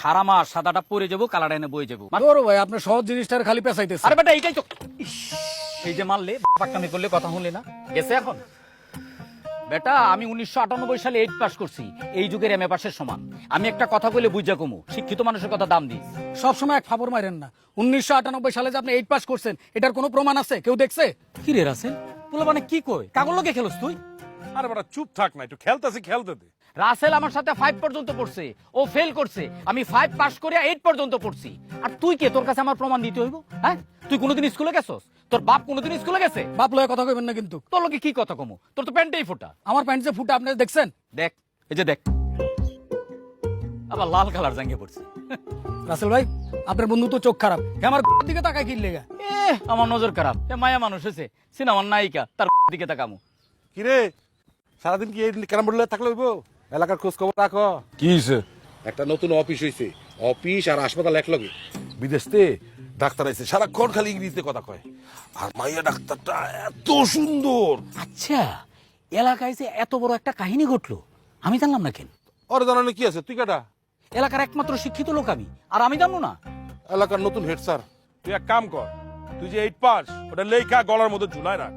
খারামা সাদাটা পরে যাবো, কালার এনে বয়ে যাবো। আরে ভাই আপনার সহজ জিনিসটার খালি পেছাইতেছে। আরে বেটা এইটাই তো, ইস, এই যে মারলে পাক্কামি করলে কথা শুনলে না, গেছে এখন। বেটা আমি 1998 সালে 8 পাস করছি, এই যুগের এমএ পাসের সমান। আমি একটা কথা কইলে বুঝা কমু, শিক্ষিত মানুষের কথা দাম দিই। সবসময় এক ফাপড় মারেন না। 1998 সালে যে আপনি 8 পাস করছেন এটার কোনো প্রমাণ আছে? কেউ দেখছে? কি রে রাসেল, বলে মানে কি কই, কাগল লোকে খেলোস তুই? আরে বেটা চুপ থাক না, একটু খেলতে দে। রাসেল আমার সাথে 5 পর্যন্ত পড়ছে, ও ফেল করছে, আমি 5 পাস করে 8 পর্যন্ত পড়ছি। আর তুই কে, তোর কাছে আমার প্রমাণ দিতে হইব? হ্যাঁ, তুই কোনোদিন স্কুলে গেছস? তোর বাপ কোনোদিন স্কুলে গেছে? বাপ লয়ে কথা কইবেন না কিন্তু। তোর লোকে কি কথা কমু, তোর তো প্যান্টেই ফোটা। আমার প্যান্ট যে ফুটা আপনি দেখছেন? দেখ, এই যে দেখ, আবার লাল কালার জাঙ্গে পড়ছে। রাসেল ভাই আপনার বন্ধু তো চোখ খারাপ, আমার দিকে তাকায় কি লেগা? আমার নজর খারাপ, এ মায়া মানুষ হয়েছে, সিনেমার নায়িকা, তার দিকে তাকামু। কিরে সারাদিন কি এই ক্যারাম বোর্ড থাকলে হইব? এলাকার খোঁজ খবর রাখো। কি হয়েছে? একটা নতুন অফিস হয়েছে, অফিস আর হাসপাতাল একলগে। বিদেশতে ডাক্তার আইছে, সারাক্ষণ খালি ইংরেজিতে কথা কয়। আর মাইয়া ডাক্তারটা এত সুন্দর। আচ্ছা, এলাকায় যে এত বড় একটা কাহিনী ঘটলো, আমি জানলাম না কেন? ওর জানানো কি আছে, তুই কাটা এলাকার একমাত্র শিক্ষিত লোক আমি, আর আমি জানবো না? এলাকার নতুন হেড স্যার। তুই এক কাম কর, তুই যে 8 পাস ওটা লেখা গলার মধ্যে ঝুলায় রাখ।